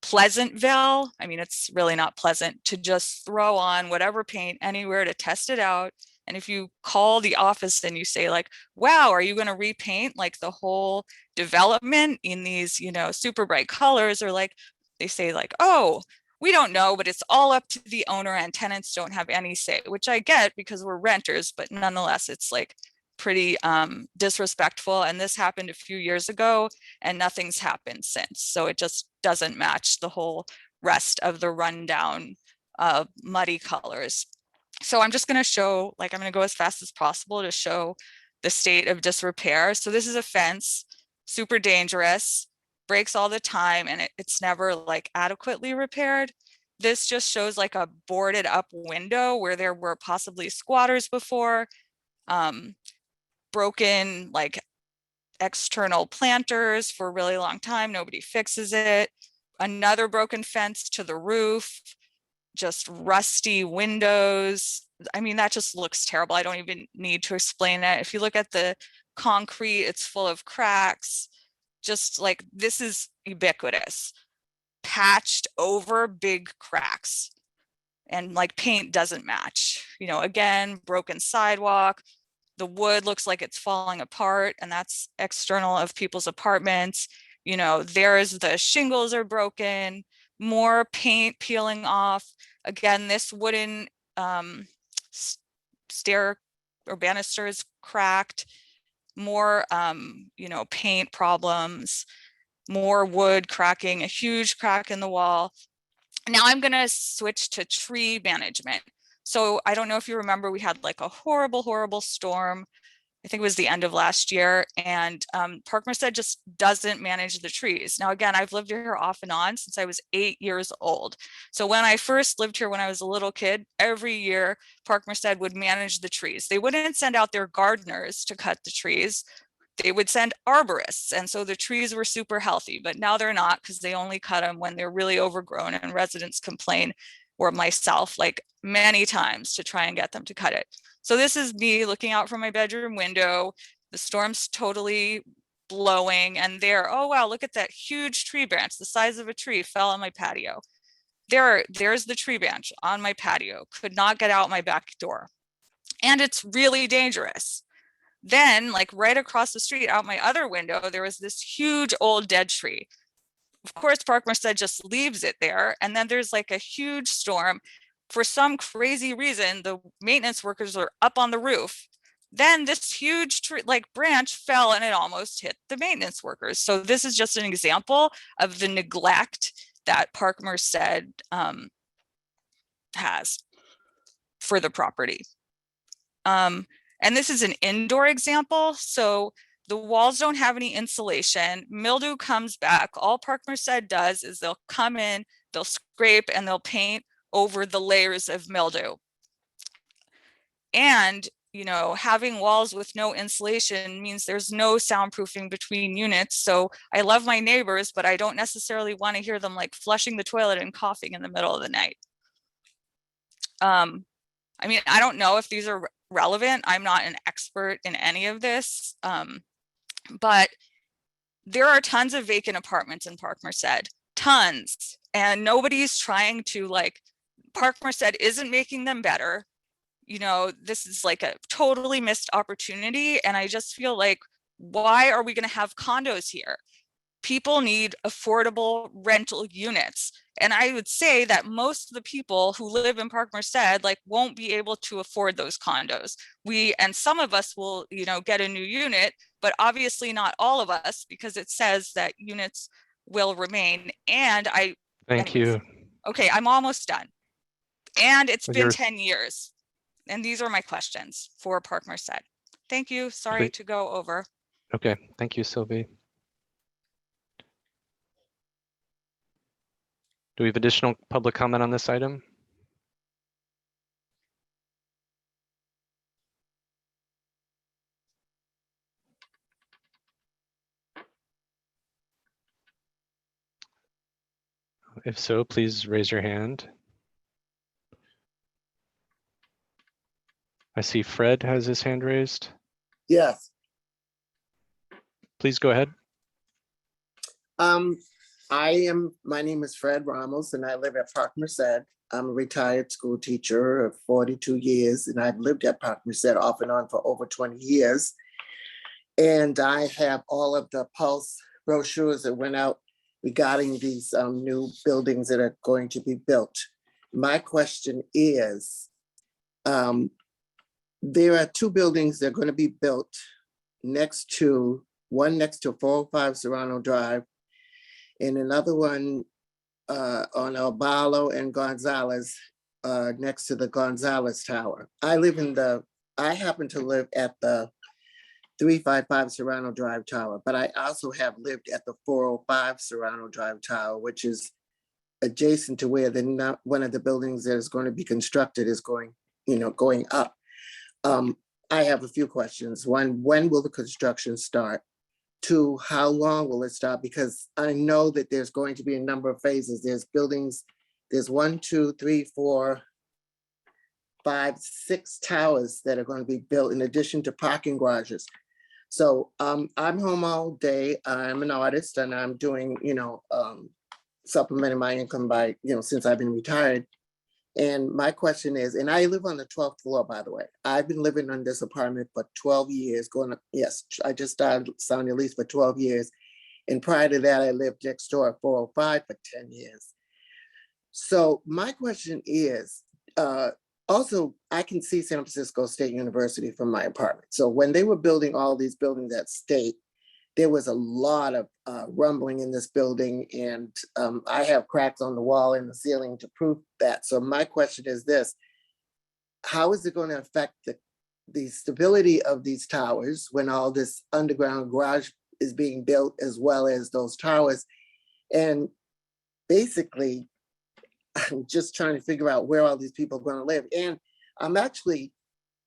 Speaker 12: Pleasantville. I mean, it's really not pleasant to just throw on whatever paint anywhere to test it out. And if you call the office and you say like, wow, are you going to repaint like the whole development in these, you know, super bright colors, or like, they say like, oh, we don't know, but it's all up to the owner and tenants don't have any say, which I get because we're renters, but nonetheless, it's like pretty disrespectful. And this happened a few years ago and nothing's happened since. So it just doesn't match the whole rest of the rundown muddy colors. So I'm just going to show, like, I'm going to go as fast as possible to show the state of disrepair. So this is a fence, super dangerous, breaks all the time, and it's never like adequately repaired. This just shows like a boarded up window where there were possibly squatters before, broken like external planters for a really long time. Nobody fixes it. Another broken fence to the roof, just rusty windows. I mean, that just looks terrible. I don't even need to explain it. If you look at the concrete, it's full of cracks. Just like, this is ubiquitous. Patched over big cracks. And like paint doesn't match. You know, again, broken sidewalk. The wood looks like it's falling apart, and that's external of people's apartments. You know, there's the shingles are broken, more paint peeling off. Again, this wooden stair or banister is cracked, more, you know, paint problems, more wood cracking, a huge crack in the wall. Now I'm going to switch to tree management. So I don't know if you remember, we had like a horrible, horrible storm. I think it was the end of last year, and Park Merced just doesn't manage the trees. Now, again, I've lived here off and on since I was 8 years old. So when I first lived here, when I was a little kid, every year Park Merced would manage the trees. They wouldn't send out their gardeners to cut the trees. They would send arborists. And so the trees were super healthy, but now they're not, because they only cut them when they're really overgrown, and residents complain, or myself, like many times, to try and get them to cut it. So this is me looking out from my bedroom window. The storm's totally blowing, and there, oh wow, look at that huge tree branch, the size of a tree, fell on my patio. There's the tree branch on my patio, could not get out my back door. And it's really dangerous. Then, like right across the street out my other window, there was this huge old dead tree. Of course, Park Merced just leaves it there. And then there's like a huge storm. For some crazy reason, the maintenance workers are up on the roof. Then this huge tree, like branch fell, and it almost hit the maintenance workers. So this is just an example of the neglect that Park Merced has for the property. And this is an indoor example. So the walls don't have any insulation. Mildew comes back. All Park Merced does is they'll come in, they'll scrape, and they'll paint over the layers of mildew. And, you know, having walls with no insulation means there's no soundproofing between units. So I love my neighbors, but I don't necessarily want to hear them like flushing the toilet and coughing in the middle of the night. I mean, I don't know if these are relevant. I'm not an expert in any of this, but there are tons of vacant apartments in Park Merced, tons, and nobody's trying to, like, Park Merced isn't making them better. You know, this is like a totally missed opportunity. And I just feel like, why are we going to have condos here? People need affordable rental units. And I would say that most of the people who live in Park Merced like won't be able to afford those condos. And some of us will, you know, get a new unit, but obviously not all of us, because it says that units will remain. And
Speaker 1: Thank you.
Speaker 12: Okay, I'm almost done. And it's been 10 years. And these are my questions for Park Merced. Thank you. Sorry to go over.
Speaker 1: Okay, thank you, Sylvie. Do we have additional public comment on this item? If so, please raise your hand. I see Fred has his hand raised.
Speaker 14: Yes.
Speaker 1: Please go ahead.
Speaker 14: My name is Fred Ramos, and I live at Park Merced. I'm a retired school teacher of 42 years, and I've lived at Park Merced off and on for over 20 years. And I have all of the Pulse brochures that went out regarding these new buildings that are going to be built. My question is, there are two buildings that are going to be built one next to 405 Serrano Drive, and another one on Albalo and Gonzalez, next to the Gonzalez Tower. I happen to live at the 355 Serrano Drive Tower, but I also have lived at the 405 Serrano Drive Tower, which is adjacent to where one of the buildings that is going to be constructed is going up. I have a few questions. One, when will the construction start? Two, how long will it start? Because I know that there's going to be a number of phases. There's buildings, there's 1, 2, 3, 4, 5, 6 towers that are going to be built in addition to parking garages. So I'm home all day. I'm an artist and I'm doing, supplementing my income by, since I've been retired. And my question is, and I live on the 12th floor, by the way. I've been living in this apartment for 12 years, I just started signing a lease for 12 years. And prior to that, I lived next door at 405 for 10 years. So my question is, also, I can see San Francisco State University from my apartment. So when they were building all these buildings at State, there was a lot of rumbling in this building, and I have cracks on the wall and the ceiling to prove that. So my question is this: how is it going to affect the stability of these towers when all this underground garage is being built, as well as those towers? And basically, I'm just trying to figure out where all these people are going to live. And I'm actually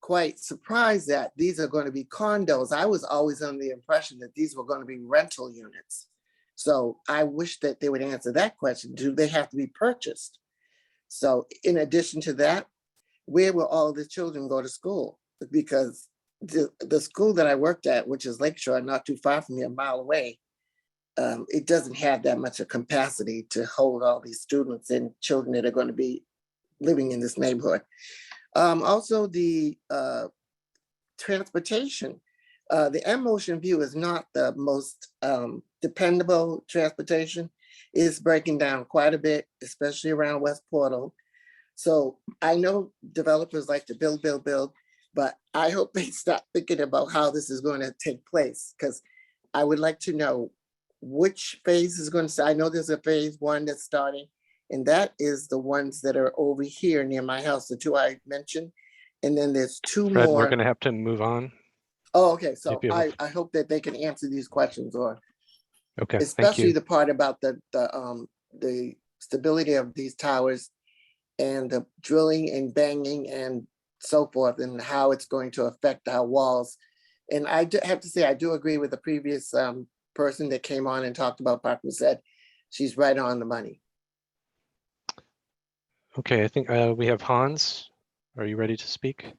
Speaker 14: quite surprised that these are going to be condos. I was always under the impression that these were going to be rental units. So I wish that they would answer that question. Do they have to be purchased? So in addition to that, where will all the children go to school? Because the school that I worked at, which is Lakeshore, not too far from me, a mile away, it doesn't have that much of capacity to hold all these students and children that are going to be living in this neighborhood. Also, the transportation. The M-Motion View is not the most dependable transportation. It's breaking down quite a bit, especially around West Portal. So I know developers like to build, but I hope they stop thinking about how this is going to take place, because I would like to know which phase is going to start. I know there's a phase 1 that's starting, and that is the ones that are over here near my house, the two I mentioned. And then there's 2
Speaker 1: Fred,
Speaker 14: more.
Speaker 1: we're going to have to move on.
Speaker 14: Oh, okay. So
Speaker 1: If you have
Speaker 14: I hope that they can answer these questions, or
Speaker 1: Okay, thank
Speaker 14: especially
Speaker 1: you.
Speaker 14: the part about the stability of these towers and the drilling and banging and so forth, and how it's going to affect our walls. And I have to say, I do agree with the previous person that came on and talked about Parkman said. She's right on the money.
Speaker 1: Okay, I think we have Hans. Are you ready to speak?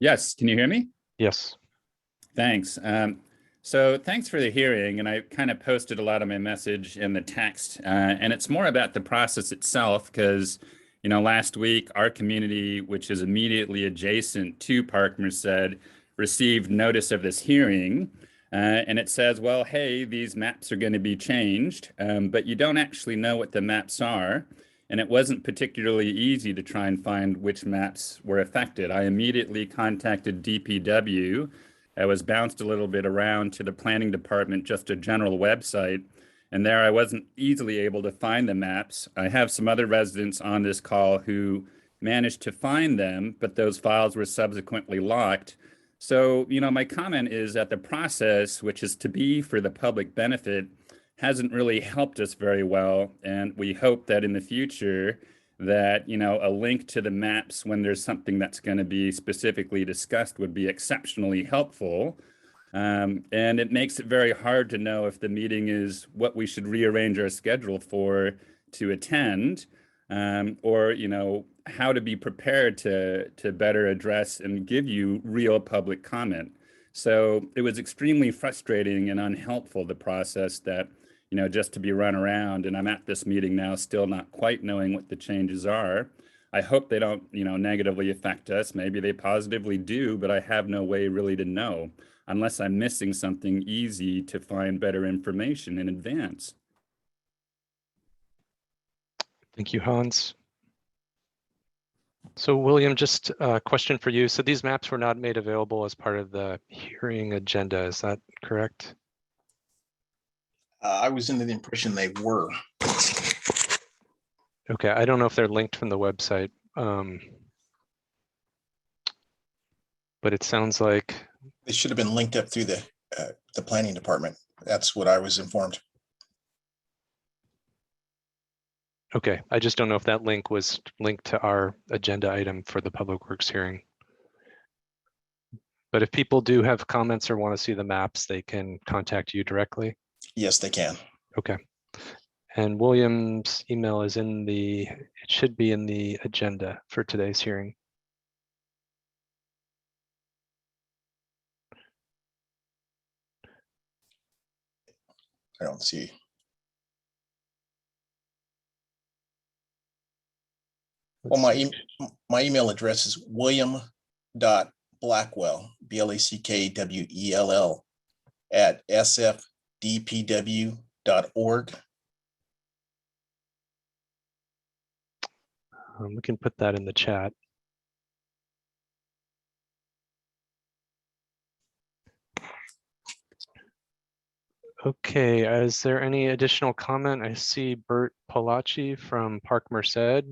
Speaker 15: Yes, can you hear me?
Speaker 1: Yes.
Speaker 15: Thanks. So thanks for the hearing, and I kind of posted a lot of my message in the text, and it's more about the process itself, because last week our community, which is immediately adjacent to Park Merced, received notice of this hearing, and it says, well, hey, these maps are going to be changed, but you don't actually know what the maps are. And it wasn't particularly easy to try and find which maps were affected. I immediately contacted DPW. I was bounced a little bit around to the planning department, just a general website. And there I wasn't easily able to find the maps. I have some other residents on this call who managed to find them, but those files were subsequently locked. So, my comment is that the process, which is to be for the public benefit, hasn't really helped us very well. And we hope that in the future that, a link to the maps when there's something that's going to be specifically discussed would be exceptionally helpful. And it makes it very hard to know if the meeting is what we should rearrange our schedule for to attend, or, how to be prepared to better address and give you real public comment. So it was extremely frustrating and unhelpful, the process that, just to be run around. And I'm at this meeting now still not quite knowing what the changes are. I hope they don't, negatively affect us. Maybe they positively do, but I have no way really to know unless I'm missing something easy to find better information in advance.
Speaker 1: Thank you, Hans. So William, just a question for you. So these maps were not made available as part of the hearing agenda, is that correct?
Speaker 13: I was under the impression they were.
Speaker 1: Okay, I don't know if they're linked from the website, but it sounds like
Speaker 13: They should have been linked up through the planning department. That's what I was informed.
Speaker 1: okay, I just don't know if that link was linked to our agenda item for the Public Works hearing. But if people do have comments or want to see the maps, they can contact you directly.
Speaker 13: Yes, they can.
Speaker 1: Okay. And William's email is in it should be in the agenda for today's hearing.
Speaker 13: I don't see. Well, my email address is william.blackwell, BLACKWELL, at sfdpw.org.
Speaker 1: We can put that in the chat. Okay, is there any additional comment? I see Bert Palacci from Park Merced.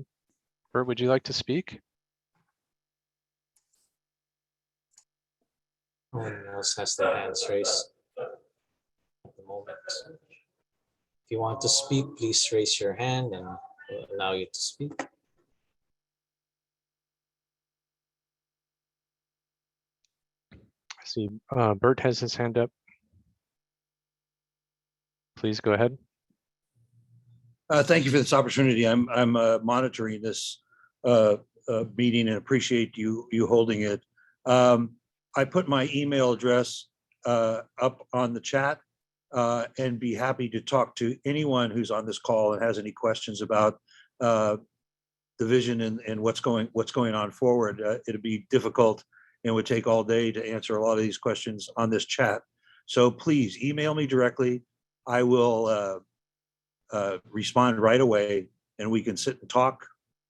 Speaker 1: Bert, would you like to speak?
Speaker 2: No one else has their hands raised at the moment. If you want to speak, please raise your hand and we'll allow you to speak.
Speaker 1: I see Bert has his hand up. Please go ahead.
Speaker 16: Thank you for this opportunity. I'm monitoring this meeting and appreciate you holding it. I put my email address up on the chat and be happy to talk to anyone who's on this call and has any questions about the vision and what's going on forward. It'd be difficult and would take all day to answer a lot of these questions on this chat. So please email me directly. I will respond right away and we can sit and talk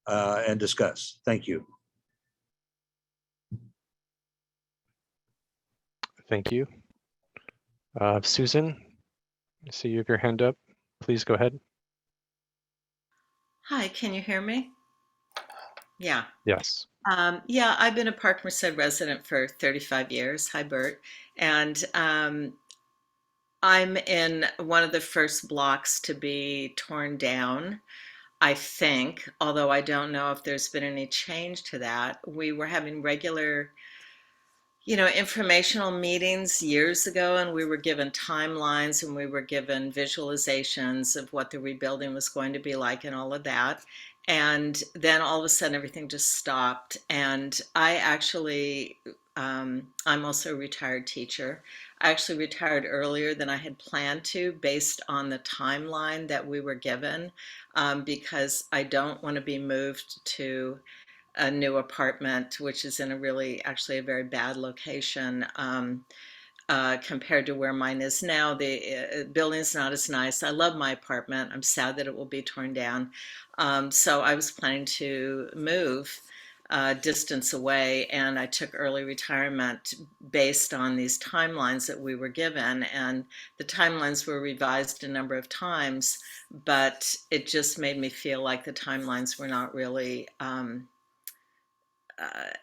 Speaker 16: and discuss. Thank you.
Speaker 1: Thank you. Susan, I see you have your hand up. Please go ahead.
Speaker 17: Hi, can you hear me? Yeah.
Speaker 1: Yes.
Speaker 17: Yeah, I've been a Park Merced resident for 35 years. Hi, Bert. And I'm in one of the first blocks to be torn down, I think, although I don't know if there's been any change to that. We were having regular, informational meetings years ago, and we were given timelines and we were given visualizations of what the rebuilding was going to be like and all of that. And then all of a sudden everything just stopped. And I actually, I'm also a retired teacher. I actually retired earlier than I had planned to based on the timeline that we were given, because I don't want to be moved to a new apartment, which is in actually a very bad location compared to where mine is now. The building's not as nice. I love my apartment. I'm sad that it will be torn down. So I was planning to move distance away, and I took early retirement based on these timelines that we were given. And the timelines were revised a number of times, but it just made me feel like the timelines were not really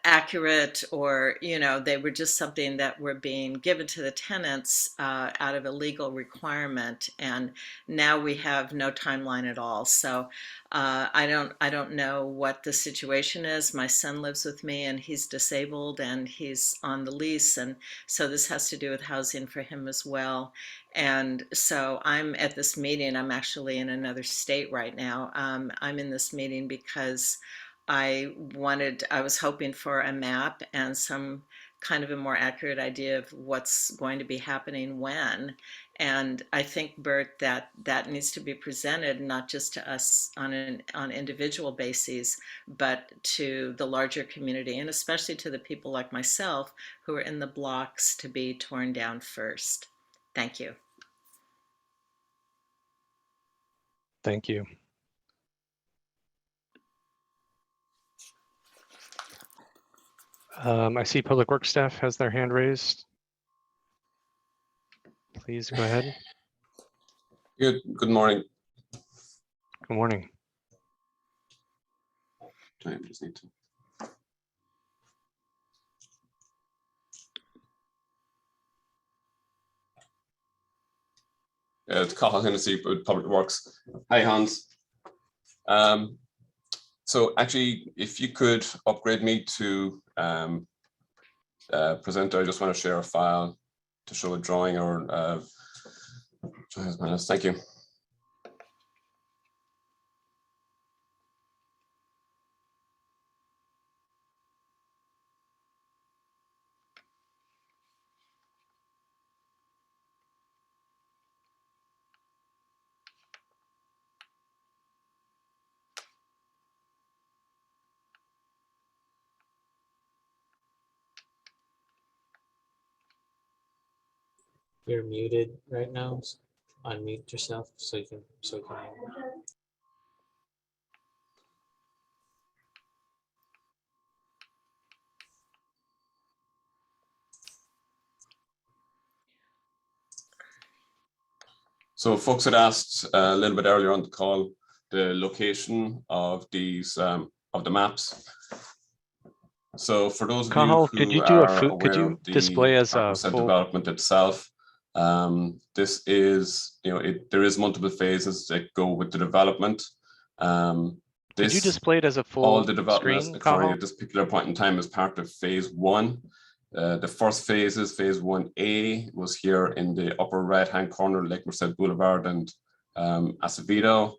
Speaker 17: accurate, or they were just something that were being given to the tenants out of a legal requirement, and now we have no timeline at all. So I don't know what the situation is. My son lives with me and he's disabled and he's on the lease, and so this has to do with housing for him as well. And so I'm at this meeting. I'm actually in another state right now. I'm in this meeting because I was hoping for a map and some kind of a more accurate idea of what's going to be happening when. And I think, Bert, that needs to be presented not just to us on individual bases, but to the larger community, and especially to the people like myself who are in the blocks to be torn down first. Thank you.
Speaker 1: Thank you. I see Public Works staff has their hand raised. Please go ahead.
Speaker 18: Good morning.
Speaker 1: Good morning.
Speaker 18: I just need to. It's Cathal Hennessy with Public Works. Hi, Hans. So actually, if you could upgrade me to presenter, I just want to share a file to show a drawing or thank you.
Speaker 2: You're muted right now. So unmute yourself so you can.
Speaker 18: So folks had asked a little bit earlier on the call the location of these of the maps. So for those of
Speaker 1: Cathal,
Speaker 18: you who
Speaker 1: could you display as a full
Speaker 18: development itself, this is, there is multiple phases that go with the development.
Speaker 1: Could you display it as a full
Speaker 18: all the development
Speaker 1: screen,
Speaker 18: occurring
Speaker 1: Cathal?
Speaker 18: at this particular point in time is part of phase 1. The first phase is phase 1A was here in the upper right-hand corner, Lake Merced Boulevard and Acevedo.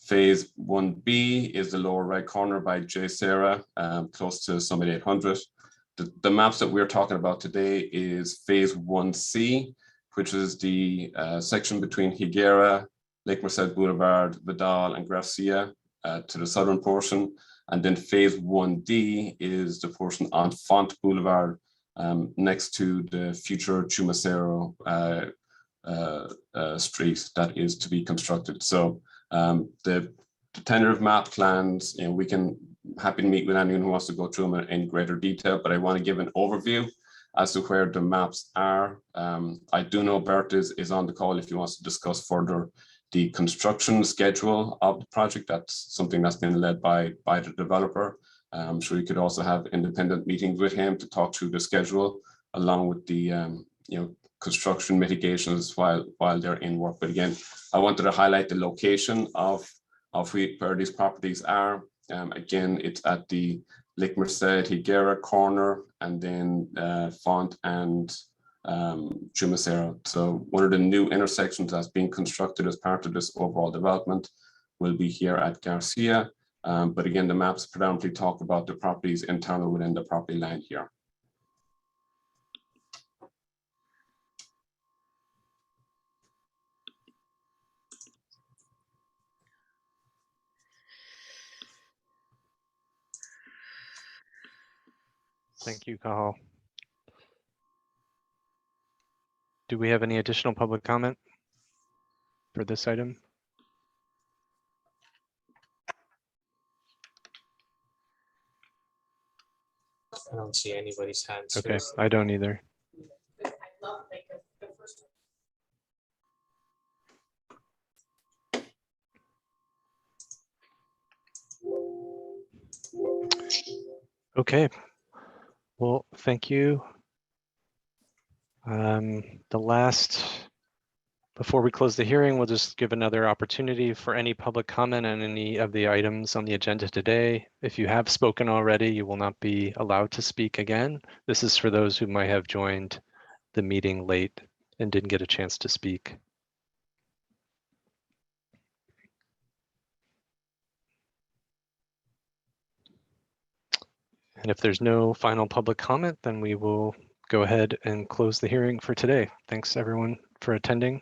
Speaker 18: Phase 1B is the lower right corner by J. Sarah, close to Summit 800. The maps that we're talking about today is phase 1C, which is the section between Higuera, Lake Merced Boulevard, Vidal and Garcia to the southern portion. And then phase 1D is the portion on Font Boulevard next to the future Chumacero street that is to be constructed. So the tentative map plans, we can happy to meet with anyone who wants to go through them in greater detail, but I want to give an overview as to where the maps are. I do know Bert is on the call if he wants to discuss further the construction schedule of the project. That's something that's been led by the developer. I'm sure you could also have independent meetings with him to talk through the schedule along with the construction mitigations while they're in work. But again, I wanted to highlight the location of where these properties are. Again, it's at the Lake Merced Higuera corner and then Font and Chumacero. So one of the new intersections that's being constructed as part of this overall development will be here at Garcia. But again, the maps predominantly talk about the properties internal within the property line here.
Speaker 1: Thank you, Cathal. Do we have any additional public comment for this item?
Speaker 2: I don't see anybody's hands
Speaker 1: Okay,
Speaker 2: raised.
Speaker 1: I don't either. Okay, well, thank you. Before we close the hearing, we'll just give another opportunity for any public comment on any of the items on the agenda today. If you have spoken already, you will not be allowed to speak again. This is for those who might have joined the meeting late and didn't get a chance to speak. And if there's no final public comment, then we will go ahead and close the hearing for today. Thanks everyone for attending.